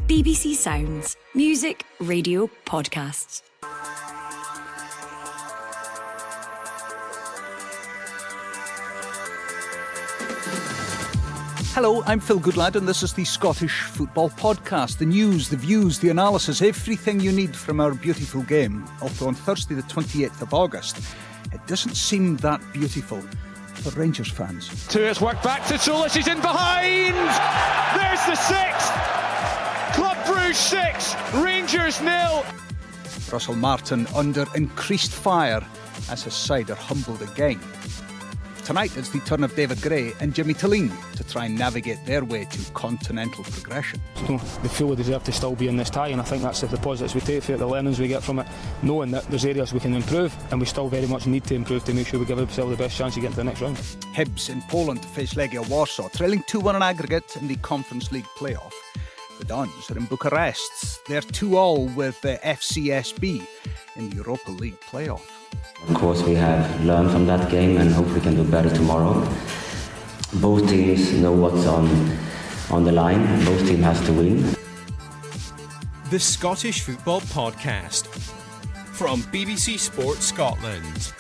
BBC Sounds. Music, radio, podcasts. Hello, I'm Phil Goodlad and this is the Scottish Football Podcast. The news, the views, the analysis, everything you need from our beautiful game. Although on Thursday the 28th of August, it doesn't seem that beautiful for Rangers fans. It's worked back to Solis, he's in behind! There's the sixth! Club Bruges 6, Rangers 0. Russell Martin under increased fire as his side are humbled again. Tonight it's the turn of David Gray and Jimmy Tilleen to try and navigate their way to continental progression. They fully deserve to still be in this tie, and I think that's the positives we take from it, the learnings we get from it, knowing that there's areas we can improve, and we still very much need to improve to make sure we give ourselves the best chance to get into the next round. Hibs in Poland face Legia Warsaw, trailing 2-1 in aggregate in the Conference League playoff. The Dons are in Bucharest. They're 2-2 with FCSB in the Europa League playoff. Of course, we have learned from that game and hope we can do better tomorrow. Both teams know what's on the line. Both teams have to win. The Scottish Football Podcast from BBC Sport Scotland.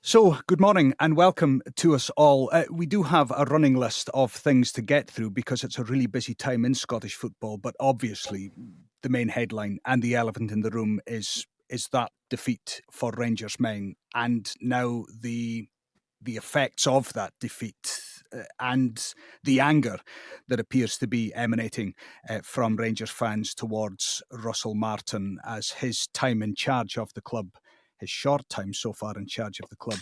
So, good morning and welcome to us all. We do have a running list of things to get through because it's a really busy time in Scottish football, but obviously the main headline and the elephant in the room is that defeat for Rangers men, and now the effects of that defeat and the anger that appears to be emanating from Rangers fans towards Russell Martin as his time in charge of the club, his short time so far in charge of the club,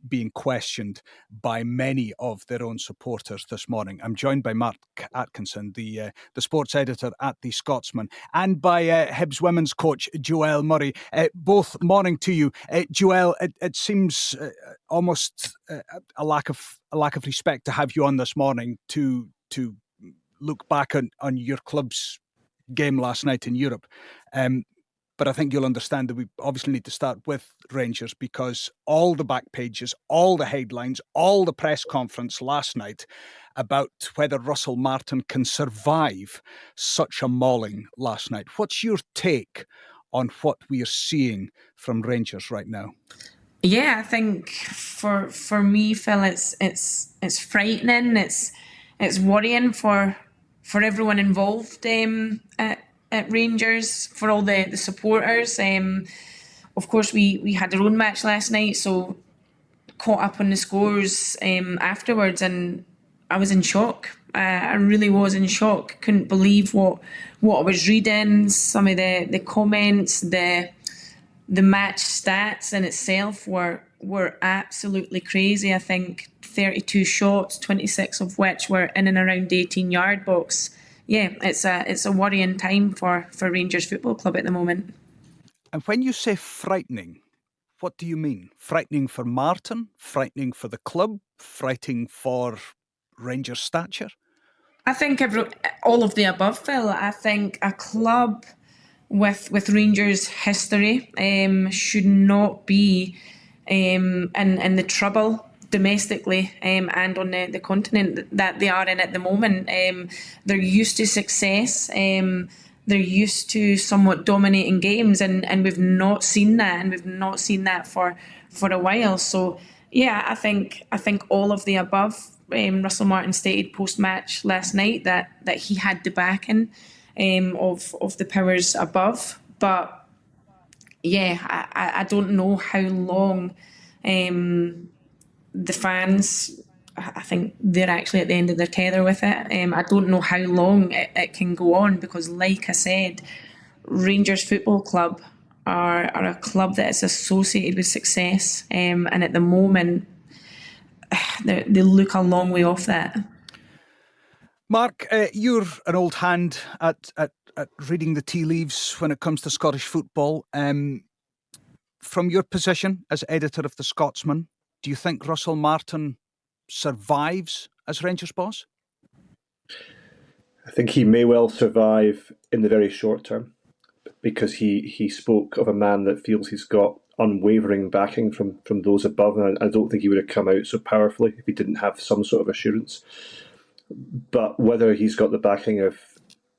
being questioned by many of their own supporters this morning. I'm joined by Mark Atkinson, the sports editor at The Scotsman, and by Hibs women's coach Joelle Murray. Both morning to you. Joelle, it seems almost a lack of respect to have you on this morning to look back on your club's game last night in Europe. But I think you'll understand that we obviously need to start with Rangers because all the back pages, all the headlines, all the press conference last night about whether Russell Martin can survive such a mauling last night. What's your take on what we are seeing from Rangers right now? Yeah, I think for me, Phil, it's frightening. It's worrying for everyone involved at Rangers, for all the supporters. Of course, we had our own match last night, so caught up on the scores afterwards, and I was in shock. I really was in shock. Couldn't believe what I was reading. Some of the comments, the match stats in itself were absolutely crazy. I think 32 shots, 26 of which were in and around the 18-yard box. Yeah, it's a worrying time for Rangers Football Club at the moment. And when you say frightening, what do you mean? Frightening for Martin? Frightening for the club? Frightening for Rangers' stature? I think all of the above, Phil. I think a club with Rangers' history should not be in the trouble domestically and on the continent that they are in at the moment. They're used to success. They're used to somewhat dominating games, and we've not seen that, and we've not seen that for a while. So yeah, I think all of the above. Russell Martin stated post-match last night that he had the backing of the powers above, but yeah, I don't know how long the fans, I think they're actually at the end of their tether with it. I don't know how long it can go on because, like I said, Rangers Football Club are a club that is associated with success, and at the moment they look a long way off that. Mark, you're an old hand at reading the tea leaves when it comes to Scottish football. From your position as editor of The Scotsman, do you think Russell Martin survives as Rangers boss? I think he may well survive in the very short term because he spoke of a man that feels he's got unwavering backing from those above, and I don't think he would have come out so powerfully if he didn't have some sort of assurance. But whether he's got the backing of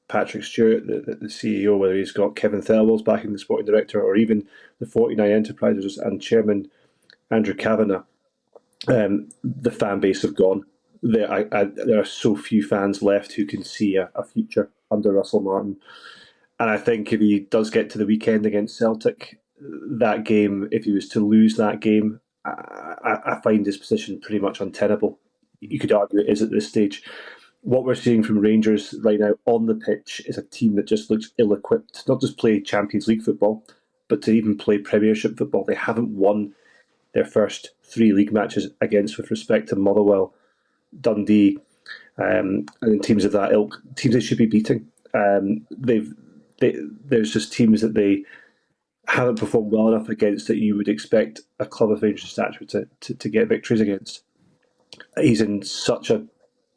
Patrick Stewart, the CEO, whether he's got Kevin Thelwell's backing, the sporting director, or even the 49 Enterprises and chairman Andrew Kavanagh, the fan base have gone. There are so few fans left who can see a future under Russell Martin. And I think if he does get to the weekend against Celtic, that game, if he was to lose that game, I find his position pretty much untenable. You could argue it is at this stage. What we're seeing from Rangers right now on the pitch is a team that just looks ill-equipped, not just play Champions League football, but to even play Premiership football. They haven't won their first 3 league matches against, with respect to Motherwell, Dundee, and teams of that ilk, teams they should be beating. There's just teams that they haven't performed well enough against that you would expect a club of Rangers stature to get victories against. He's in such a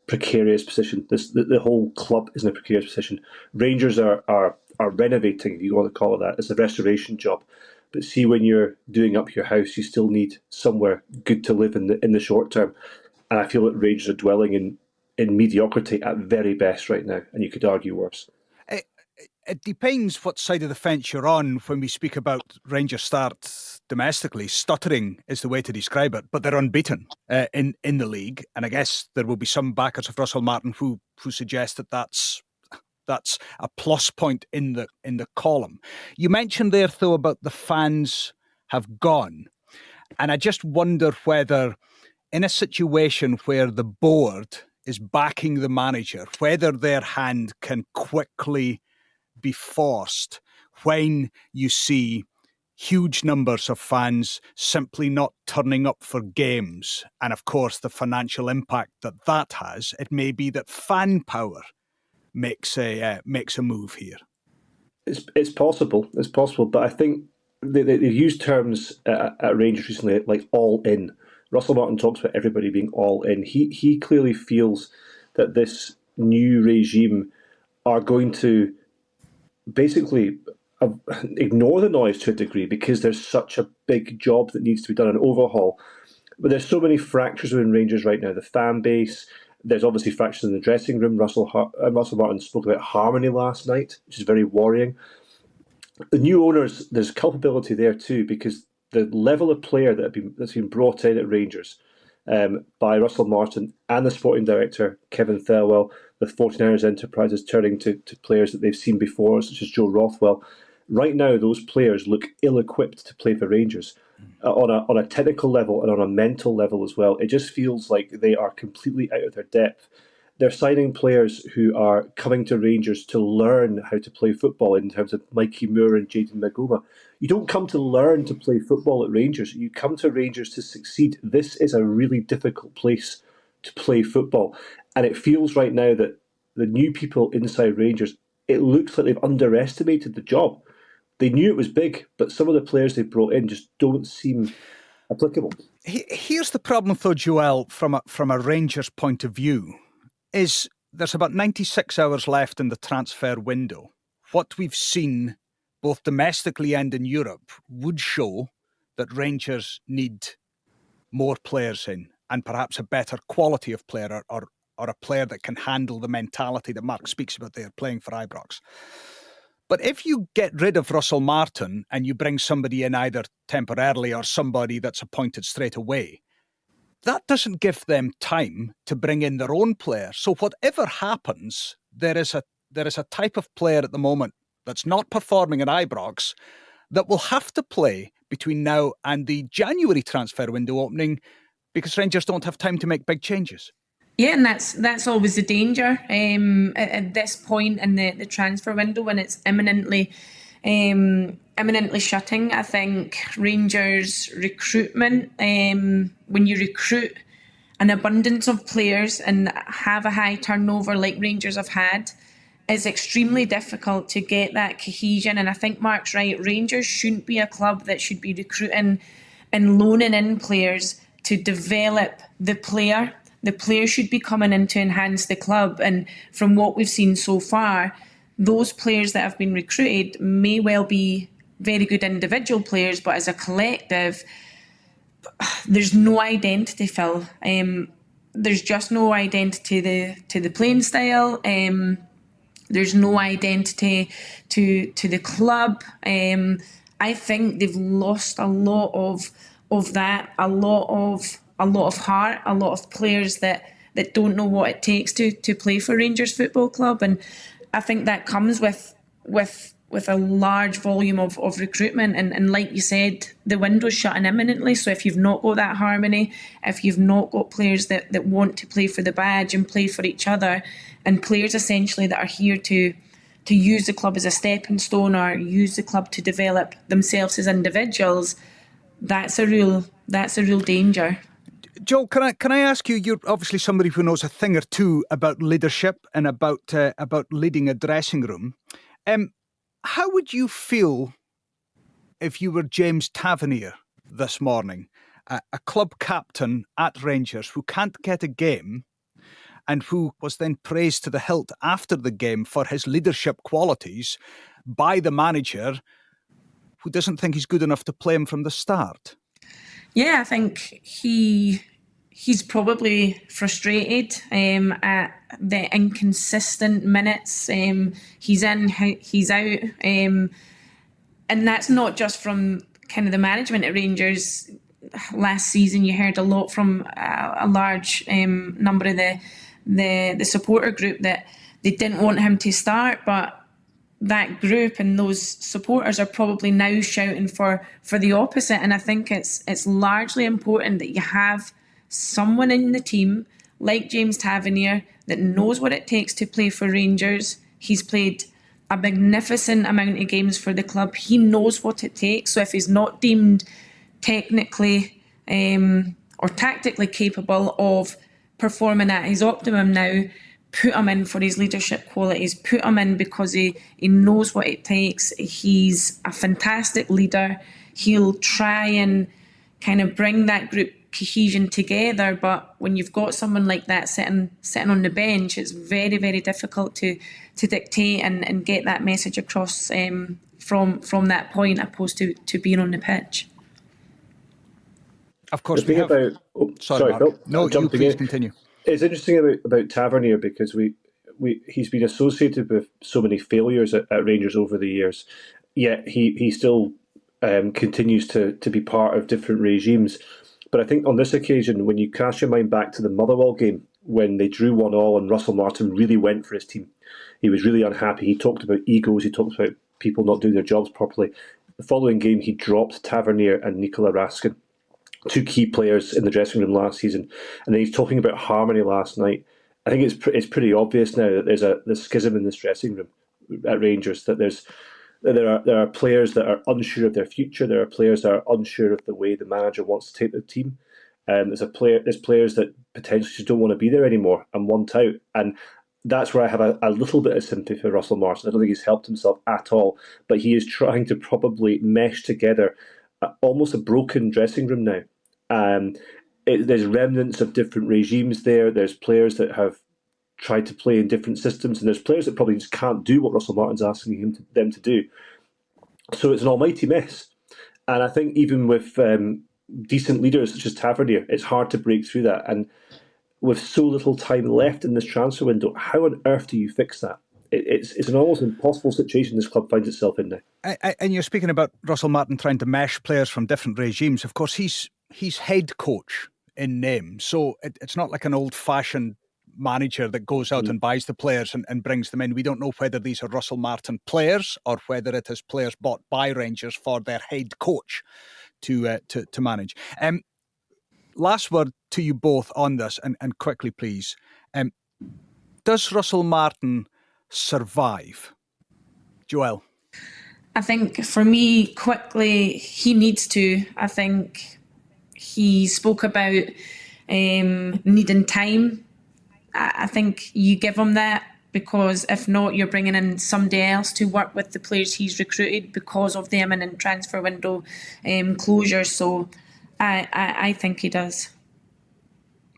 precarious position. The whole club is in a precarious position. Rangers are renovating, if you want to call it that. It's a restoration job. But see, when you're doing up your house, you still need somewhere good to live in the short term. And I feel that Rangers are dwelling in mediocrity at very best right now, and you could argue worse. It depends what side of the fence you're on when we speak about Rangers start domestically. Stuttering is the way to describe it, but they're unbeaten in the league. And I guess there will be some backers of Russell Martin who suggest that that's a plus point in the column. You mentioned there, though, about the fans have gone. And I just wonder whether in a situation where the board is backing the manager, whether their hand can quickly be forced when you see huge numbers of fans simply not turning up for games. And of course, the financial impact that has. It may be that fan power makes a move here. It's possible. It's possible. But I think they've used terms at Rangers recently like all in. Russell Martin talks about everybody being all in. He clearly feels that this new regime are going to basically ignore the noise to a degree because there's such a big job that needs to be done, an overhaul. But there's so many fractures within Rangers right now. The fan base, there's obviously fractures in the dressing room. Russell Martin spoke about harmony last night, which is very worrying. The new owners, there's culpability there too, because the level of player that's been brought in at Rangers by Russell Martin and the sporting director, Kevin Thelwell, with 49ers Enterprises turning to players that they've seen before, such as Joe Rothwell. Right now, those players look ill-equipped to play for Rangers on a technical level and on a mental level as well. It just feels like they are completely out of their depth. They're signing players who are coming to Rangers to learn how to play football, in terms of Mikey Moore and Jayden Magoma. You don't come to learn to play football at Rangers. You come to Rangers to succeed. This is a really difficult place to play football. And it feels right now that the new people inside Rangers, it looks like they've underestimated the job. They knew it was big, but some of the players they brought in just don't seem applicable. Here's the problem, though, Joel, from a Rangers point of view, is there's about 96 hours left in the transfer window. What we've seen, both domestically and in Europe, would show that Rangers need more players in, and perhaps a better quality of player, or a player that can handle the mentality that Mark speaks about there, playing for Ibrox. But if you get rid of Russell Martin and you bring somebody in either temporarily or somebody that's appointed straight away, that doesn't give them time to bring in their own player. So whatever happens, there is a type of player at the moment that's not performing at Ibrox that will have to play between now and the January transfer window opening, because Rangers don't have time to make big changes. Yeah, and that's always the danger at this point in the transfer window, when it's imminently shutting. I think Rangers recruitment, when you recruit an abundance of players and have a high turnover like Rangers have had, it's extremely difficult to get that cohesion. And I think Mark's right, Rangers shouldn't be a club that should be recruiting and loaning in players to develop the player. The players should be coming in to enhance the club. And from what we've seen so far, those players that have been recruited may well be very good individual players, but as a collective, there's no identity, Phil. there's just no identity to the playing style. There's no identity to the club. I think they've lost a lot of that, a lot of heart, a lot of players that don't know what it takes to play for Rangers Football Club, and I think that comes with a large volume of recruitment, and like you said, the window's shutting imminently. So if you've not got that harmony, if you've not got players that want to play for the badge and play for each other, and players essentially that are here to use the club as a stepping stone or use the club to develop themselves as individuals, that's a real danger. Joel, can I ask you? You're obviously somebody who knows a thing or two about leadership and about leading a dressing room. How would you feel if you were James Tavernier this morning, a club captain at Rangers who can't get a game, and who was then praised to the hilt after the game for his leadership qualities by the manager, who doesn't think he's good enough to play him from the start? Yeah, I think he's probably frustrated at the inconsistent minutes. He's in, he's out, and that's not just from kind of the management at Rangers. Last season, you heard a lot from a large number of the supporter group that they didn't want him to start, but that group and those supporters are probably now shouting for the opposite. And I think it's largely important that you have someone in the team like James Tavernier that knows what it takes to play for Rangers. He's played a magnificent amount of games for the club. He knows what it takes. So if he's not deemed technically or tactically capable of performing at his optimum now, put him in for his leadership qualities, put him in because he knows what it takes. He's a fantastic leader. He'll try and kind of bring that group cohesion together, but when you've got someone like that sitting on the bench, it's very, very difficult to dictate and get that message across from that point opposed to being on the pitch. Of course, sorry, Phil. No, you please continue. It's interesting about Tavernier because he's been associated with so many failures at Rangers over the years, yet he still continues to be part of different regimes. But I think on this occasion, when you cast your mind back to the Motherwell game, when they drew 1-1 and Russell Martin really went for his team, he was really unhappy. He talked about egos, he talked about people not doing their jobs properly. The following game, he dropped Tavernier and Nikola Raskin, two key players in the dressing room last season. And then he's talking about harmony last night. I think it's pretty obvious now that there's a schism in this dressing room at Rangers, that there are players that are unsure of their future. There are players that are unsure of the way the manager wants to take the team. There's players that potentially just don't want to be there anymore and want out. And that's where I have a little bit of sympathy for Russell Martin. I don't think he's helped himself at all, but he is trying to probably mesh together almost a broken dressing room now. There's remnants of different regimes there. There's players that have tried to play in different systems, and there's players that probably just can't do what Russell Martin's asking them to do. So it's an almighty mess. And I think even with decent leaders such as Tavernier, it's hard to break through that. And with so little time left in this transfer window, how on earth do you fix that? It's an almost impossible situation this club finds itself in now. And you're speaking about Russell Martin trying to mesh players from different regimes. Of course, he's head coach in name, so it's not like an old-fashioned manager that goes out and buys the players and brings them in. We don't know whether these are Russell Martin players or whether it is players bought by Rangers for their head coach to manage. Last word to you both on this, and quickly, please. Does Russell Martin survive? Joel? I think for me, quickly, he needs to. I think he spoke about needing time. I think you give him that, because if not, you're bringing in somebody else to work with the players he's recruited because of the imminent transfer window closure. So I think he does.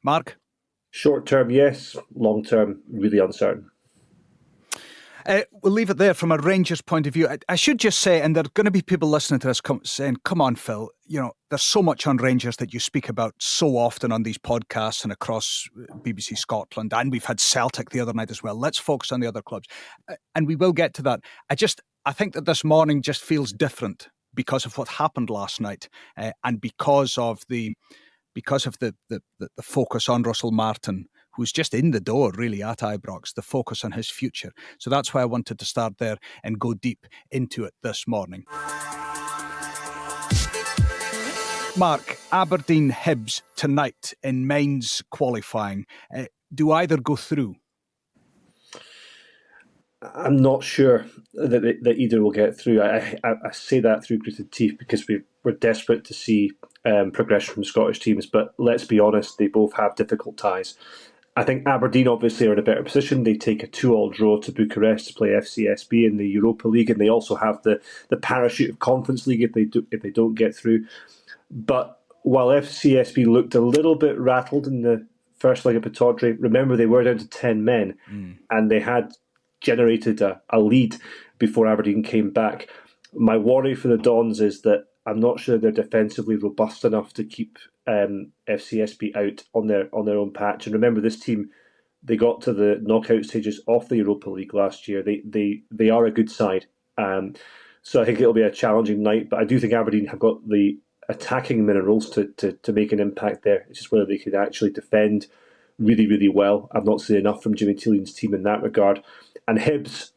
Mark? Short term, yes. Long term, really uncertain. We'll leave it there from a Rangers point of view. I should just say, and there are going to be people listening to this saying, come on, Phil, there's so much on Rangers that you speak about so often on these podcasts and across BBC Scotland, and we've had Celtic the other night as well. Let's focus on the other clubs. And we will get to that. I think that this morning just feels different because of what happened last night, and because of the focus on Russell Martin, who's just in the door really at Ibrox, the focus on his future. So that's why I wanted to start there and go deep into it this morning. Mark, Aberdeen Hibs tonight in men's qualifying. Do either go through? I'm not sure that either will get through. I say that through gritted teeth because we're desperate to see progression from Scottish teams, but let's be honest, they both have difficult ties. I think Aberdeen obviously are in a better position. They take a 2-2 draw to Bucharest to play FCSB in the Europa League, and they also have the parachute of Conference League if they don't get through. But while FCSB looked a little bit rattled in the first leg of Pittodrie, remember they were down to 10 men, and they had generated a lead before Aberdeen came back. My worry for the Dons is that I'm not sure they're defensively robust enough to keep FCSB out on their own patch. And remember, this team, they got to the knockout stages of the Europa League last year. They are a good side. So I think it'll be a challenging night. But I do think Aberdeen have got the attacking minerals to make an impact there. It's just whether they can actually defend really, really well. I've not seen enough from Jimmy Tillian's team in that regard. And Hibs,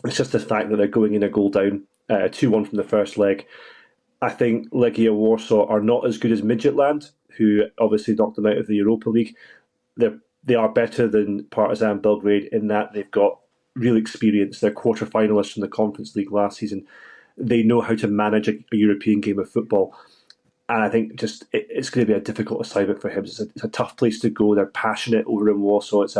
it's just the fact that they're going in a goal down, 2-1 from the first leg. I think Legia Warsaw are not as good as Midtjylland, who obviously knocked them out of the Europa League. They are better than Partizan Belgrade in that they've got real experience. They're quarter-finalists from the Conference League last season. They know how to manage a European game of football. And I think it's going to be a difficult assignment for Hibs. It's a tough place to go. They're passionate over in Warsaw. It's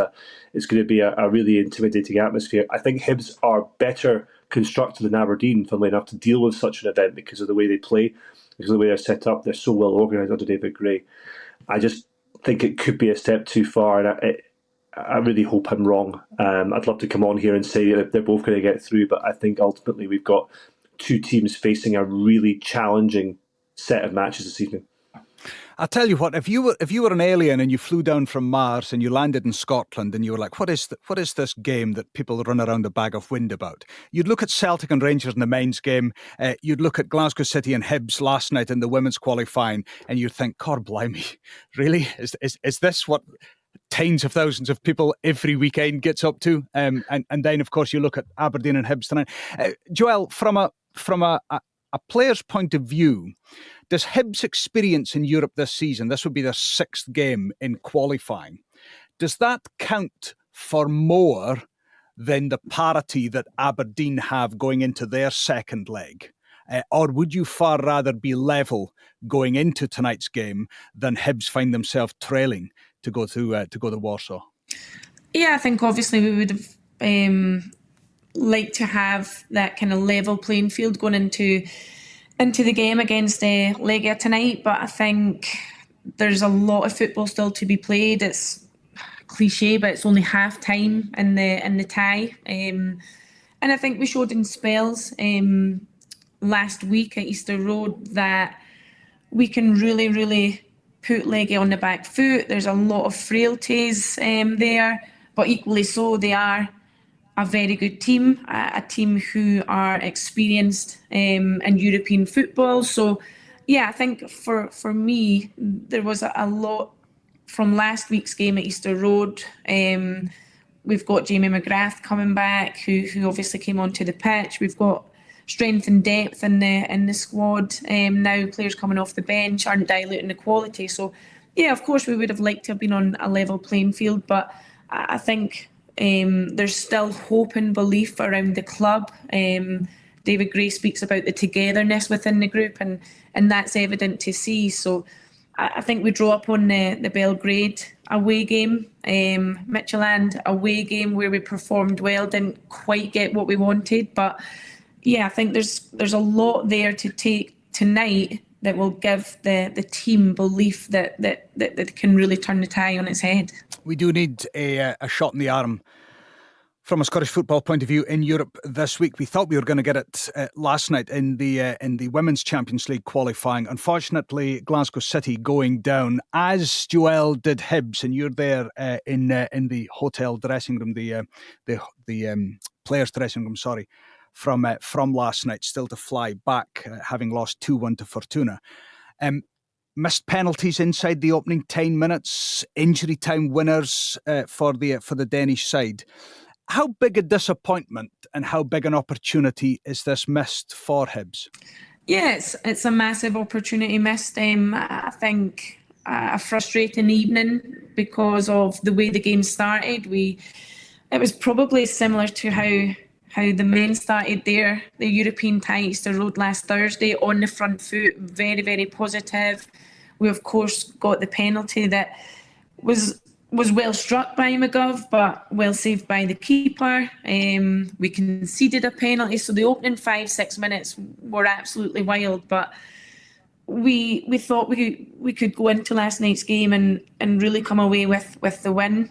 going to be a really intimidating atmosphere. I think Hibs are better constructed than Aberdeen, funnily enough, to deal with such an event because of the way they play, because of the way they're set up. They're so well organised under David Gray. I just think it could be a step too far, and I really hope I'm wrong. I'd love to come on here and say that they're both going to get through, but I think ultimately we've got two teams facing a really challenging set of matches this evening. I'll tell you what, if you were an alien and you flew down from Mars and you landed in Scotland and you were like, what is this game that people run around a bag of wind about? You'd look at Celtic and Rangers in the men's game, you'd look at Glasgow City and Hibs last night in the women's qualifying, and you'd think, God blimey, really? Is this what tens of thousands of people every weekend gets up to? And then, of course, you look at Aberdeen and Hibs tonight. Joel, from a player's point of view, does Hibs' experience in Europe this season, this would be their 6th game in qualifying, does that count for more than the parity that Aberdeen have going into their second leg? Or would you far rather be level going into tonight's game than Hibs find themselves trailing to go to Warsaw? Yeah, I think obviously we would have liked to have that kind of level playing field going into the game against Legia tonight, but I think there's a lot of football still to be played. It's cliche, but it's only half time in the tie, and I think we showed in spells last week at Easter Road that we can really, really put Legia on the back foot. There's a lot of frailties there, but equally so, they are a very good team, a team who are experienced in European football. So, yeah, I think for me, there was a lot from last week's game at Easter Road. We've got Jamie McGrath coming back, who obviously came onto the pitch. We've got strength and depth in the squad. Now players coming off the bench aren't diluting the quality. So, yeah, of course, we would have liked to have been on a level playing field, but I think there's still hope and belief around the club. David Gray speaks about the togetherness within the group, and that's evident to see. So I think we draw up on the Belgrade away game, Midtjylland away game where we performed well, didn't quite get what we wanted. But yeah, I think there's a lot there to take tonight that will give the team belief that can really turn the tie on its head. We do need a shot in the arm From a Scottish football point of view in Europe this week, we thought we were going to get it last night in the Women's Champions League qualifying. Unfortunately, Glasgow City going down, as Joelle did Hibs, and you're there in the hotel dressing room, the players' dressing room, sorry, from last night, still to fly back, having lost 2-1 to Fortuna. Missed penalties inside the opening 10 minutes, injury time winners for the Danish side. How big a disappointment and how big an opportunity is this missed for Hibs? Yes, it's a massive opportunity missed. I think a frustrating evening because of the way the game started. It was probably similar to how the men started the European ties the road last Thursday, on the front foot, very, very positive. We of course got the penalty that was well struck by McGov, but well saved by the keeper. We conceded a penalty, so the opening 5-6 minutes were absolutely wild. But we thought we could go into last night's game and really come away with the win.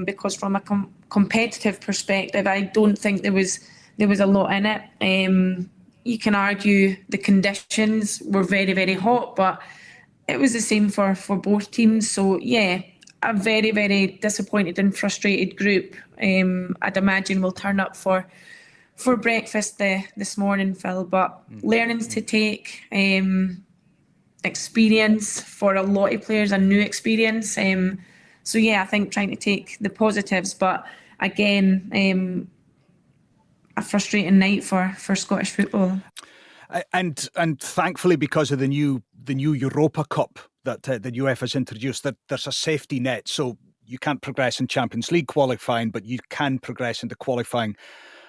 Because from a competitive perspective, I don't think there was a lot in it. You can argue the conditions were very, very hot, but it was the same for both teams. So yeah, a very, very disappointed and frustrated group. I'd imagine we'll turn up for breakfast this morning, Phil. But learnings to take, experience for a lot of players, a new experience. So yeah, I think trying to take the positives, but again, a frustrating night for Scottish football. And thankfully, because of the new Europa Cup that the UEFA's introduced, that there's a safety net, so you can't progress in Champions League qualifying, but you can progress into qualifying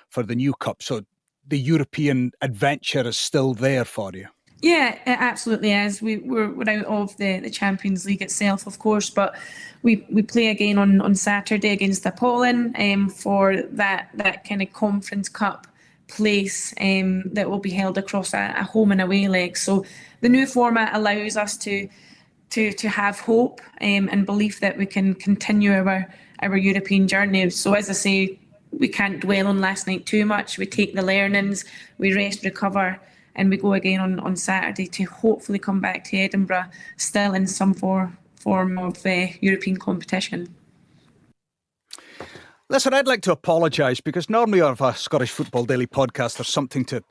for the new cup. So the European adventure is still there for you. Yeah, it absolutely is. We're out of the Champions League itself, of course, but we play again on Saturday against Apollon for that kind of Conference Cup place that will be held across a home and away leg. So the new format allows us to have hope and belief that we can continue our European journey. So as I say, we can't dwell on last night too much. We take the learnings, we rest, recover, and we go again on Saturday to hopefully come back to Edinburgh still in some form of European competition. Listen, I'd like to apologise because normally on a Scottish Football Daily podcast there's something to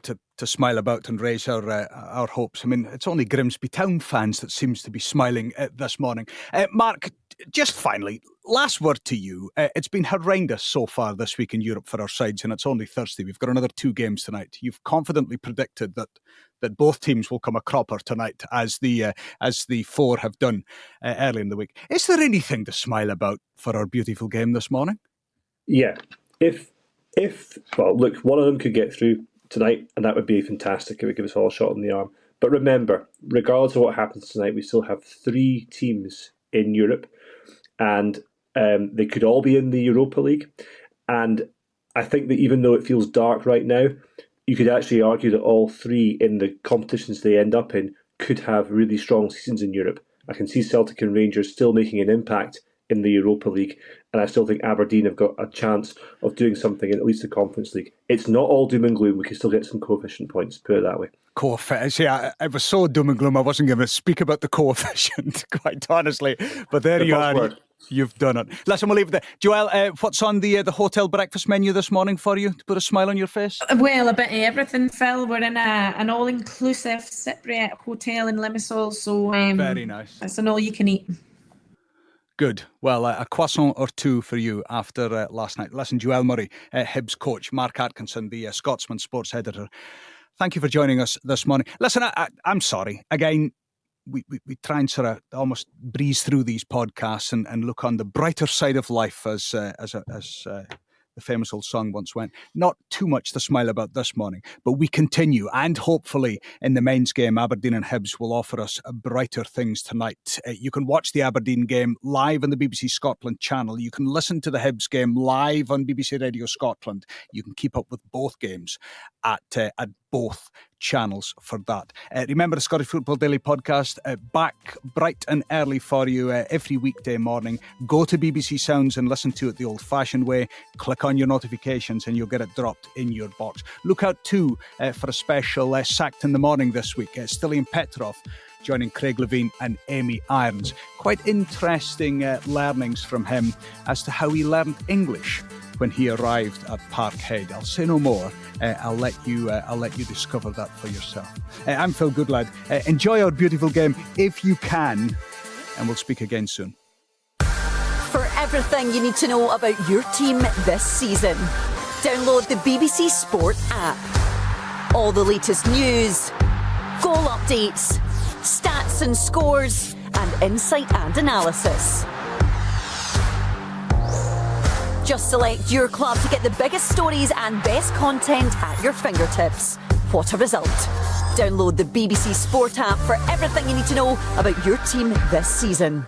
smile about and raise our hopes. I mean, it's only Grimsby Town fans that seems to be smiling this morning. Mark, just finally, last word to you. It's been horrendous so far this week in Europe for our sides, and it's only Thursday. We've got another 2 games tonight. You've confidently predicted that both teams will come a cropper tonight, as the 4 have done early in the week. Is there anything to smile about for our beautiful game this morning? Yeah. If well, look, one of them could get through tonight, and that would be fantastic. It would give us all a shot in the arm. But remember, regardless of what happens tonight, we still have 3 teams in Europe, and they could all be in the Europa League. And I think that even though it feels dark right now, you could actually argue that all 3 in the competitions they end up in could have really strong seasons in Europe. I can see Celtic and Rangers still making an impact in the Europa League, and I still think Aberdeen have got a chance of doing something in at least the Conference League. It's not all doom and gloom. We can still get some coefficient points, put it that way. Coefficient. Yeah, it was so doom and gloom I wasn't going to speak about the coefficient, quite honestly. But there you are. Word. You've done it. Listen, we'll leave it there. Joelle, what's on the hotel breakfast menu this morning for you to put a smile on your face? Well, a bit of everything, Phil. We're in an all-inclusive Cypriot hotel in Limassol, so very nice. It's an all-you-can-eat. Good. Well, a croissant or 2 for you after last night. Listen, Joelle Murray, Hibs coach, Mark Atkinson, the Scotsman sports editor. Thank you for joining us this morning. Listen, I'm sorry. Again, we try and sort of almost breeze through these podcasts and look on the brighter side of life, as the famous old song once went. Not too much to smile about this morning, but we continue, and hopefully in the men's game, Aberdeen and Hibs will offer us brighter things tonight. You can watch the Aberdeen game live on the BBC Scotland channel. You can listen to the Hibs game live on BBC Radio Scotland. You can keep up with both games at both channels for that. Remember, the Scottish Football Daily podcast, back bright and early for you every weekday morning. Go to BBC Sounds and listen to it the old-fashioned way. Click on your notifications and you'll get it dropped in your box. Look out too for a special Sacked in the Morning this week. Stilian Petrov joining Craig Levine and Amy Irons. Quite interesting learnings from him as to how he learned English when he arrived at Parkhead. I'll say no more. I'll let you discover that for yourself. I'm Phil Goodlad. Enjoy our beautiful game if you can, and we'll speak again soon. For everything you need to know about your team this season, download the BBC Sport app. All the latest news, goal updates, stats and scores, and insight and analysis. Just select your club to get the biggest stories and best content at your fingertips. What a result. Download the BBC Sport app for everything you need to know about your team this season.